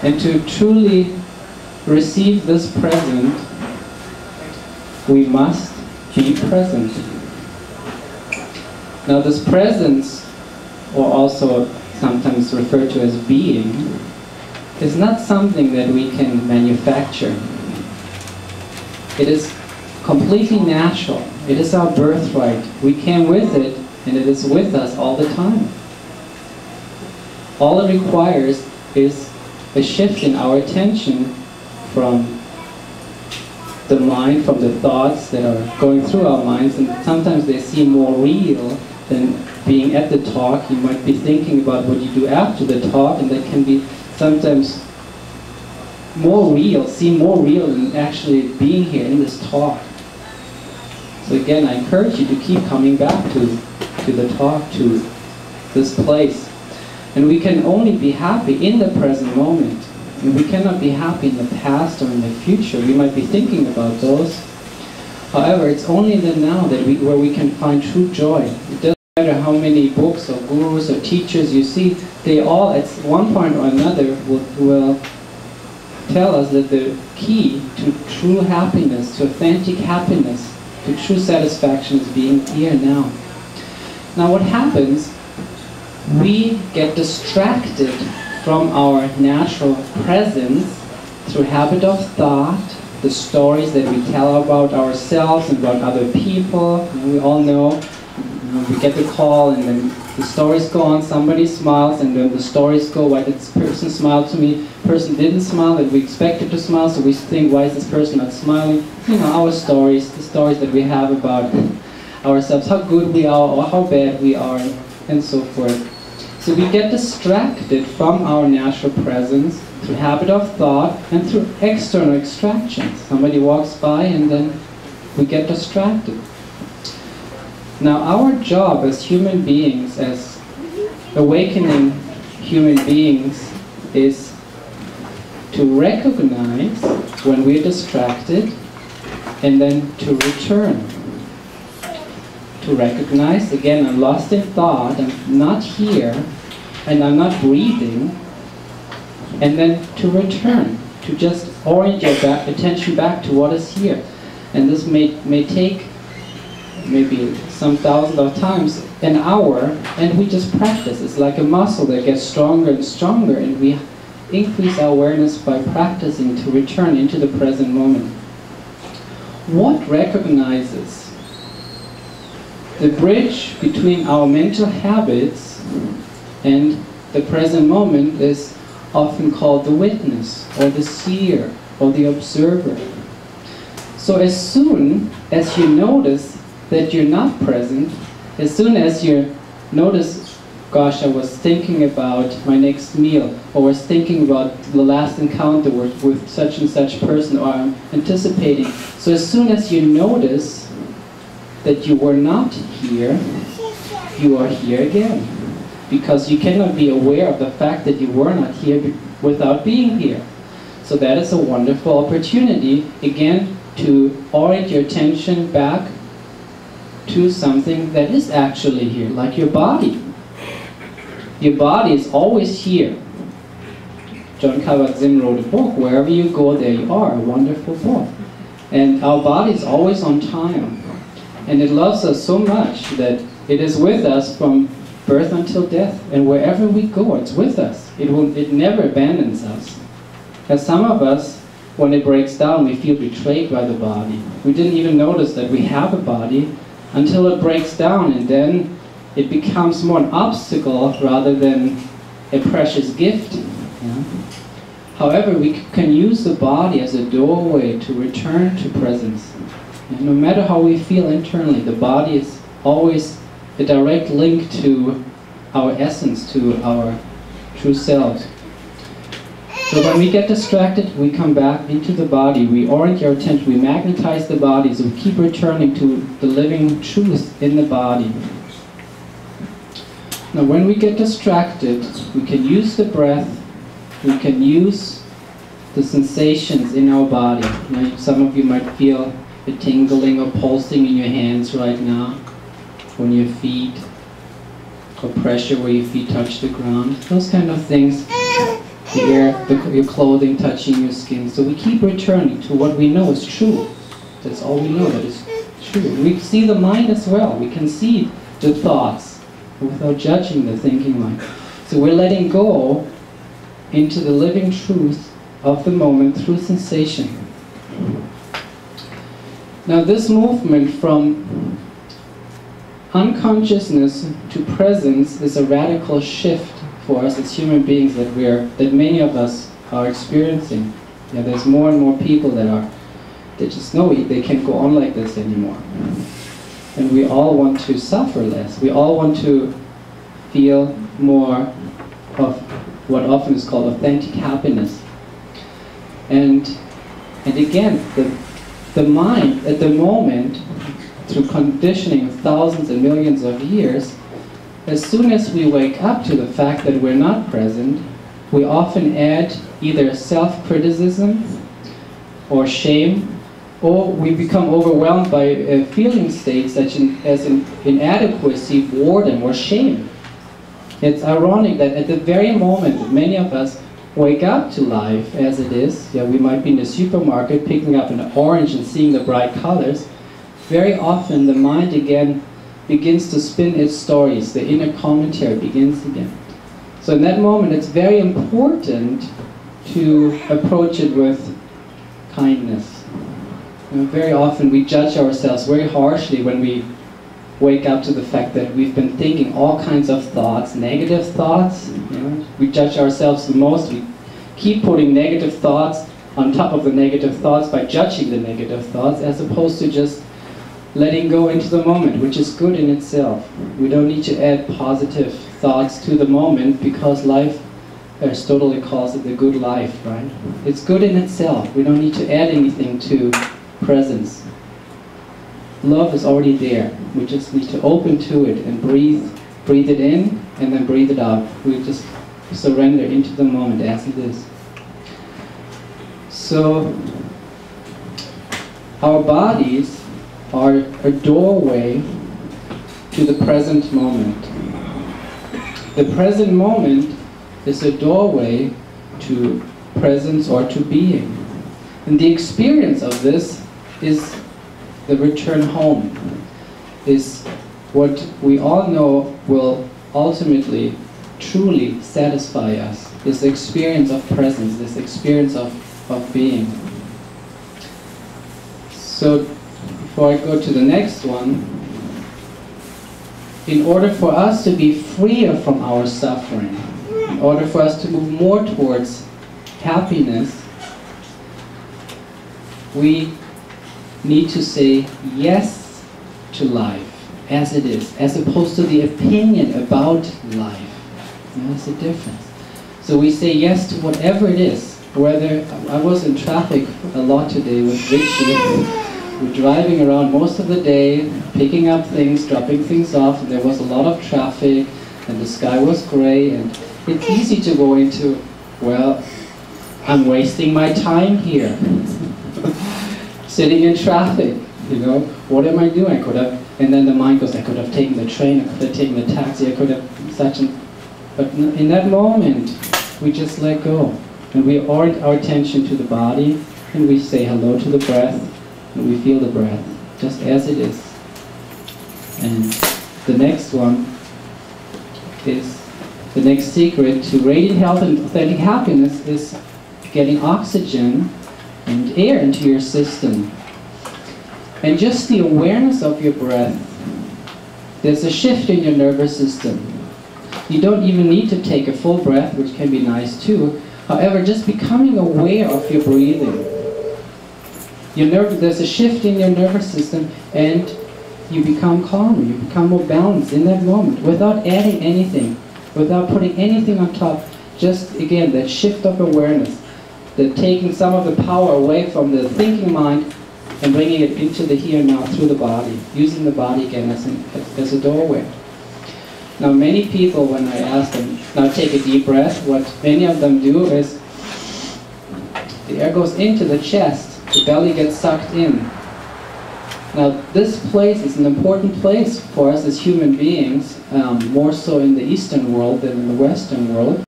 And to truly receive this present, we must be present. Now this presence, or also sometimes referred to as being, is not something that we can manufacture. It is completely natural. It is our birthright. We came with it, and it is with us all the time. All it requires is a shift in our attention from the mind, from the thoughts that are going through our minds, and sometimes they seem more real than being at the talk. You might be thinking about what you do after the talk, and that can be sometimes more real, seem more real than actually being here in this talk. So again, I encourage you to keep coming back to the talk, to this place. And we can only be happy in the present moment. And we cannot be happy in the past or in the future. We might be thinking about those. However, it's only in the now that where we can find true joy. It doesn't matter how many books or gurus or teachers you see, they all at one point or another will tell us that the key to true happiness, to authentic happiness, to true satisfaction is being here now. Now what happens, we get distracted from our natural presence through habit of thought, the stories that we tell about ourselves and about other people. And we all know, we get the call and then the stories go on, somebody smiles, and then the stories go, why did this person smile to me? Person didn't smile, and we expected to smile, so we think, why is this person not smiling? You know, our stories, the stories that we have about ourselves, how good we are or how bad we are, and so forth. So we get distracted from our natural presence through habit of thought and through external distractions. Somebody walks by and then we get distracted. Now our job as human beings, as awakening human beings, is to recognize when we're distracted and then to return. To recognize, again, I'm lost in thought, I'm not here, and I'm not breathing, and then to return, to just orient your attention back to what is here. And this may take maybe some thousands of times, an hour, and we just practice. It's like a muscle that gets stronger and stronger, and we increase our awareness by practicing to return into the present moment. What recognizes the bridge between our mental habits and the present moment is often called the witness, or the seer, or the observer. So as soon as you notice that you're not present, as soon as you notice, gosh, I was thinking about my next meal, or was thinking about the last encounter with such and such person, or I'm anticipating. So as soon as you notice that you were not here, you are here again. Because you cannot be aware of the fact that you were not here without being here. So that is a wonderful opportunity, again, to orient your attention back to something that is actually here, like your body. Your body is always here. John Kabat-Zinn wrote a book, Wherever You Go, There You Are, a wonderful book. And our body is always on time. And it loves us so much that it is with us from birth until death. And wherever we go, it's with us. It never abandons us. As some of us, when it breaks down, we feel betrayed by the body. We didn't even notice that we have a body until it breaks down, and then it becomes more an obstacle rather than a precious gift. Yeah? However, we can use the body as a doorway to return to presence. And no matter how we feel internally, the body is always a direct link to our essence, to our true selves. So when we get distracted, we come back into the body, we orient our attention, we magnetize the body, so we keep returning to the living truth in the body. Now when we get distracted, we can use the breath, we can use the sensations in our body. Now, some of you might feel a tingling or pulsing in your hands right now, on your feet, or pressure where your feet touch the ground. Those kind of things the air, your clothing touching your skin. So we keep returning to what we know is true. That's all we know that is true. We see the mind as well. We can see the thoughts without judging the thinking mind. So we're letting go into the living truth of the moment through sensation. Now this movement from unconsciousness to presence is a radical shift for us as human beings that many of us are experiencing. Yeah, there's more and more people that just know they can't go on like this anymore. And we all want to suffer less. We all want to feel more of what often is called authentic happiness. And again, the mind at the moment, through conditioning of thousands and millions of years, as soon as we wake up to the fact that we're not present, we often add either self-criticism or shame, or we become overwhelmed by feeling states such as inadequacy, boredom, or shame. It's ironic that at the very moment that many of us wake up to life as it is, yeah, we might be in the supermarket picking up an orange and seeing the bright colors, very often the mind again begins to spin its stories, the inner commentary begins again. So in that moment it's very important to approach it with kindness. You know, very often we judge ourselves very harshly when we wake up to the fact that we've been thinking all kinds of thoughts, negative thoughts. You know, we judge ourselves the most. We keep putting negative thoughts on top of the negative thoughts by judging the negative thoughts, as opposed to just letting go into the moment, which is good in itself. We don't need to add positive thoughts to the moment, because life, Aristotle calls it the good life, right? It's good in itself. We don't need to add anything to presence. Love is already there. We just need to open to it and breathe it in and then breathe it out. We just surrender into the moment as it is. So our bodies are a doorway to the present moment. The present moment is a doorway to presence or to being. And the experience of this is the return home, is what we all know will ultimately, truly satisfy us. This experience of presence, this experience of being. So, before I go to the next one, in order for us to be freer from our suffering, in order for us to move more towards happiness, we need to say yes to life as it is, as opposed to the opinion about life. You know, there's a difference. So we say yes to whatever it is. Whether I was in traffic a lot today with Richie. We're driving around most of the day, picking up things, dropping things off, and there was a lot of traffic, and the sky was gray, and it's easy to go into, well, I'm wasting my time here. Sitting in traffic, you know, what am I doing? I could have, and then the mind goes, I could have taken the train, I could have taken the taxi, I could have such an, but in that moment, we just let go. And we orient our attention to the body, and we say hello to the breath, and we feel the breath, just as it is. And the next one is, the next secret to radiant health and authentic happiness is getting oxygen and air into your system. And just the awareness of your breath. There's a shift in your nervous system. You don't even need to take a full breath, which can be nice too. However, just becoming aware of your breathing. There's a shift in your nervous system, and you become calmer, you become more balanced in that moment, without adding anything, without putting anything on top. Just, again, that shift of awareness, that taking some of the power away from the thinking mind and bringing it into the here and now through the body, using the body again as a doorway. Now many people, when I ask them, now take a deep breath, what many of them do is, the air goes into the chest, the belly gets sucked in. Now this place is an important place for us as human beings, more so in the Eastern world than in the Western world.